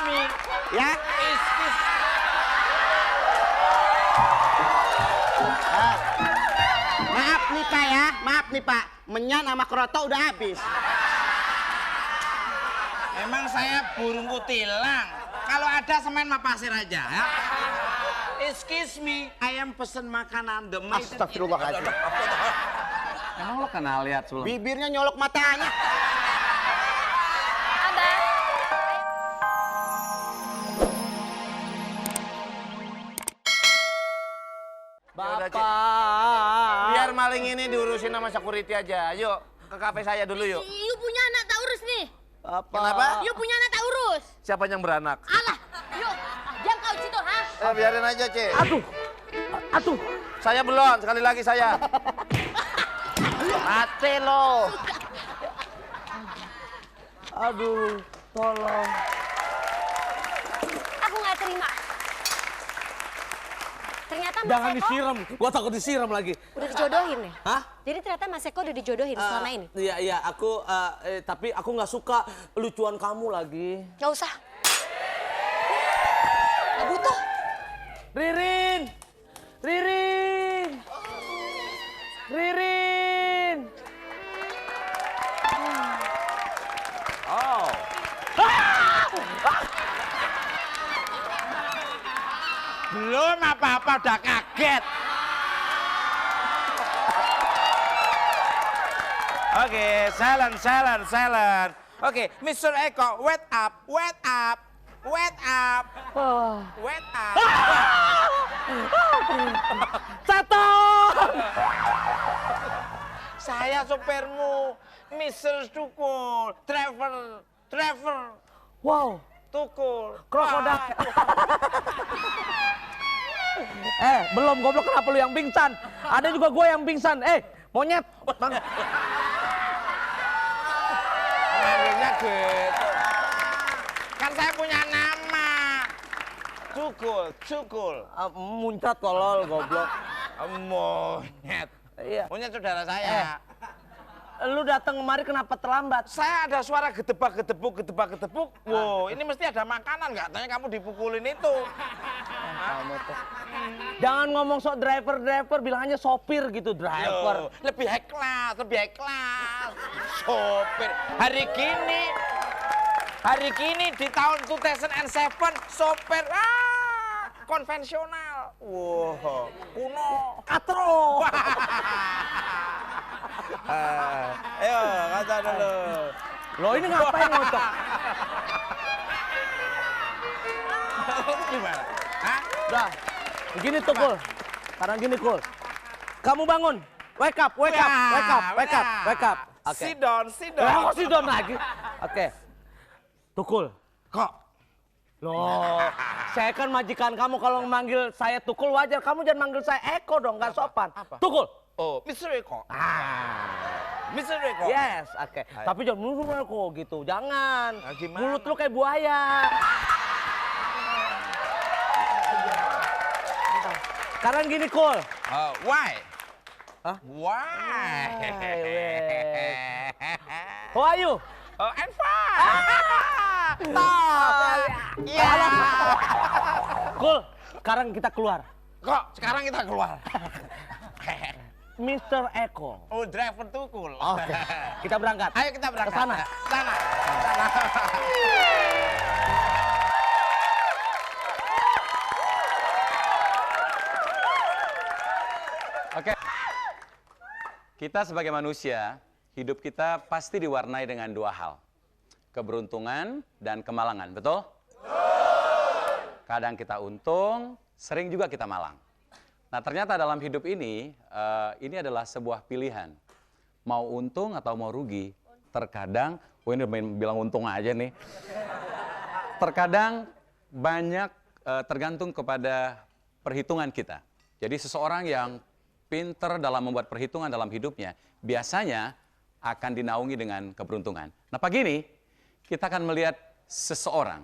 me. Ya. Excuse. Maaf nih Pak ya, maaf nih Pak. Menyan sama keroto udah habis. Emang saya burung kutilang. Kalau ada semen sama pasir aja ya. Excuse me, ayam pesen makanan the maid. Astagfirullahaladzim. Emang lo kenal lihat sebelum? Bibirnya nyolok matanya. Bapak. Biar maling ini diurusin sama security aja. Ayo ke kafe saya dulu yuk. You punya anak Taurus nih. Bapak. Kenapa? You punya anak Taurus. Siapa yang beranak? Alah, yuk. Diam kau di situ, ha? Biarin aja, Cek. Aduh. Aduh. Saya belum, sekali lagi saya. Mati lo. Aduh, tolong. Aku nggak terima. Ternyata Mas Jangan Eko disiram, gua takut disiram lagi. udah dijodohin nih. Hah? Jadi ternyata Mas Eko udah dijodohin selama ini. Iya, aku tapi aku nggak suka lucuan kamu lagi. Nggak usah. Nggak butuh. Ririn. Ririn. Ririn. Oh. Belum apa-apa udah kaget. Oke, silent. Oke, Mr. Eko, wait up. Wait up. Satu. Saya sopirmu, Mr. Tukul, driver, Wow. Tukul. Krokodil. Belum goblok, kenapa lu yang pingsan? Ada juga gue yang pingsan. Monyet. Bang. Manggilnya gitu. Kan saya punya nama. Tukul. Muncrat tolol goblok. Monyet. Iya. Monyet saudara saya. Lu datang kemari kenapa terlambat? Saya ada suara gedebak-gedebuk. Wow, ini mesti ada makanan nggak? Tanya kamu dipukulin itu. Kamu tuh. Jangan ngomong sok driver, bilang aja sopir gitu, driver. Loh, lebih high class. Sopir. Hari gini di tahun 2007 sopir konvensional. Wow, kuno. Katro. Ayo, kata dulu. Lo ini ngapain ngocok? Gimana? Hah? Udah, begini tuh Kul. Sekarang gini Kul. Kamu bangun. Wake up. Oke. Sit down. Kok sit down lagi? Oke. Tukul. Kok? Loh, saya kan majikan kamu, kalau manggil saya Tukul wajar. Kamu jangan manggil saya Eko dong, nggak sopan. Apa? Tukul. Oh, Mr. Eko. Mr. Eko. Yes, oke. Tapi jangan mulut Eko gitu, jangan. Gimana? Mulut lu kayak buaya. Sekarang gini Kul. Why? Hah? Why? How are you? Oh, I'm fine. Iya. Kul, sekarang kita keluar. Kok sekarang kita keluar? Mr. Eko. Oh, driver Tukul. Oke. Kita berangkat. Ayo kita berangkat. Ke sana. Sana. Oke. Kita sebagai manusia, hidup kita pasti diwarnai dengan dua hal. Keberuntungan dan kemalangan, betul? Kadang kita untung, sering juga kita malang. Nah, ternyata dalam hidup ini adalah sebuah pilihan. Mau untung atau mau rugi. Terkadang, ini bilang untung aja nih. Terkadang banyak tergantung kepada perhitungan kita. Jadi seseorang yang pinter dalam membuat perhitungan dalam hidupnya, biasanya akan dinaungi dengan keberuntungan. Nah, pagi ini kita akan melihat seseorang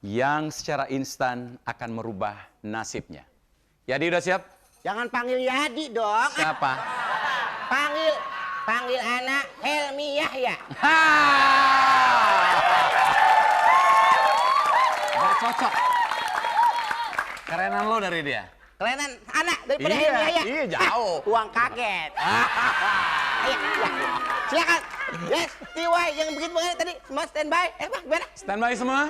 yang secara instan akan merubah nasibnya. Yadi udah siap? Jangan panggil Yadi dong. Siapa? Panggil anak Helmi Yahya. cocok. Kerenan lo dari dia. Kelainan anak daripada Iya, Helmi Ayak. iya, jauh. Uang kaget. Ayo, silakan. Yes, TY yang begitu banget tadi semua standby. Pak, gimana? Standby semua?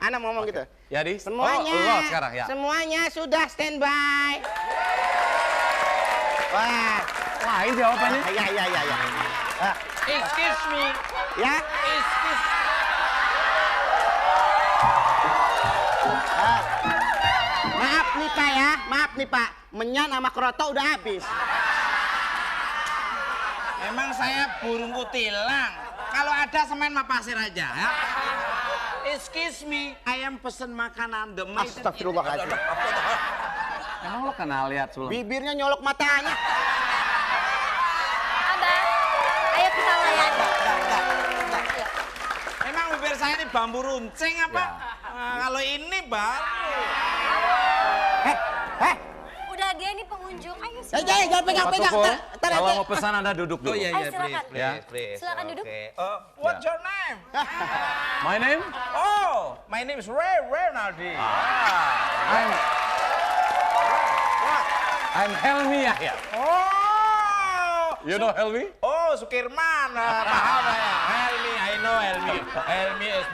Anak mau ngomong gitu. Ya, Di. Semuanya. Oh, sekarang ya. Semuanya sudah standby. Wah, Lain jawabannya. iya. Excuse me. Ya. Excuse. Maaf nih Pak. Menyan sama kroto udah habis. Emang saya burung kutilang. Kalau ada semen mah pasir aja. Ya. Excuse me, ayam pesen makanan demi. Astagfirullahaladzim. Emang lo kenal lihat sebelum? Bibirnya nyolok matanya. Abang, ayo kita layani. Emang bibir saya ini bambu runcing apa? Ya. Kalau ini baru. Udah dia nih pengunjung, ayo sih. Jangan pegang. Pak Tukul, Ntar kalau aja. mau pesan Anda duduk dulu. Ayo silakan. Ya. Silakan duduk. What's your name? My name? Oh, my name is Ray Renaldi. I'm Helmi Yahya. Oh, You know Helmi? oh Sukirman, paham ya. Helmi, I know Helmi. Helmi is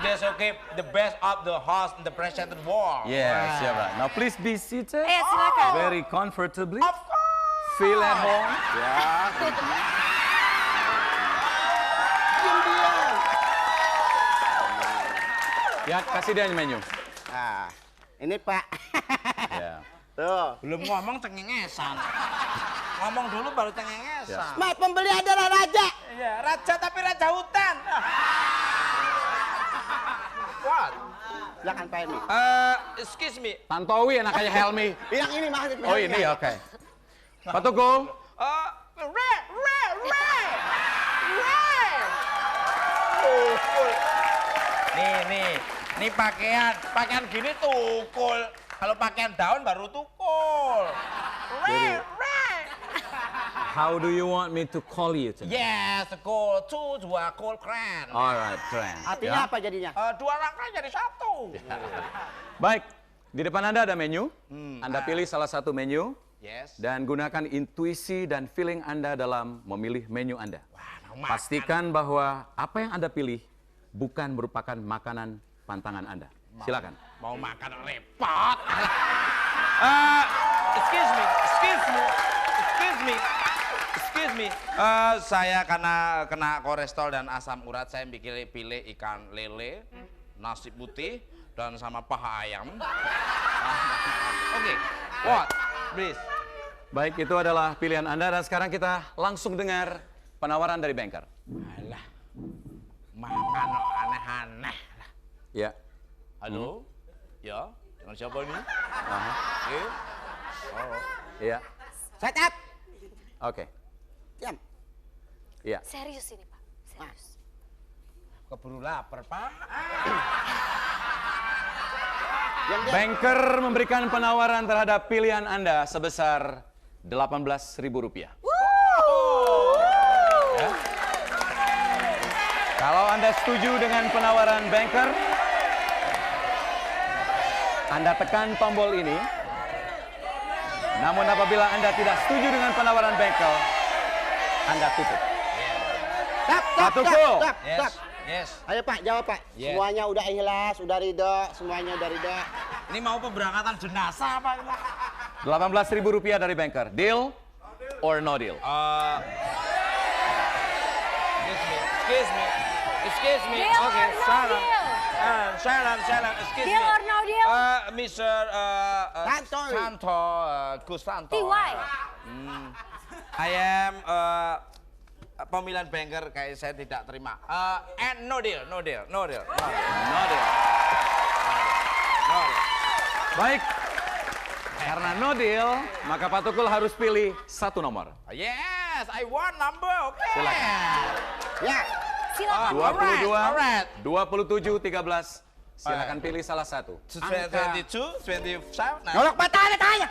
the best of the host in the president world. Yes, yeah, right. Now please be seated. Ayo silakan. Very comfortably. Of course. Feel at home. Ya, kasih dia menu. Nah, ini Pak. Ya. Tuh. Belum ngomong cengengesan. Ngomong dulu baru cengengesan. Mas, pembeli adalah raja. Iya, raja tapi raja hutan. What? Silakan Pak Helmi. Excuse me. Tantowi anaknya Helmi. Yang ini maksudnya. Oh ini, oke. Pak Tukul. Ray. Nih pakaian gini tukul. Kalau pakaian daun baru tukul. Ray. How do you want me to call you today? Yes, cool. Dua cool keren. Alright, keren. Artinya apa jadinya? Dua langkah jadi satu. Baik, di depan Anda ada menu. Anda pilih salah satu menu Yes. dan gunakan intuisi dan feeling Anda dalam memilih menu Anda. Pastikan bahwa apa yang Anda pilih bukan merupakan makanan pantangan Anda. Silakan. Mau makan repot. Excuse me. Saya karena kena kolesterol dan asam urat, saya pilih ikan lele, nasi putih, dan sama paha ayam. Oke, what? Please. Baik, itu adalah pilihan Anda dan sekarang kita langsung dengar penawaran dari banker. Alah, makan aneh-aneh. Ya. Halo? Ya, dengan siapa nih? Aha. Iya. Set up. Oke. Diam. Iya. Serius ini Pak, serius. Keburu lapar, Pak. Banker memberikan penawaran terhadap pilihan Anda sebesar Rp18.000. Ya. Kalau Anda setuju dengan penawaran banker, Anda tekan tombol ini. Namun apabila Anda tidak setuju dengan penawaran banker, Anda tutup. Pak Tukul. Yes, yes. Ayo Pak, jawab Pak. Yes. Semuanya udah ikhlas, udah ridho, semuanya udah ridho. Ini mau pemberangkatan jenazah apa? Rp18.000 dari banker. Deal or no deal? Excuse me. Deal Okay, or no silent. deal? Silent. Excuse Deal me. or no deal? Mr. Santo. Gustanto. TY. I am pemilihan banker kayak saya tidak terima. And no deal. Baik. Karena no deal, maka Pak Tukul harus pilih satu nomor. Yes, I want number. Okay. Silakan. Ya. Silakan. 22, alright. 27, 13. Silakan pilih salah satu. 22, 27. Nah. Nyolok matanya tanya.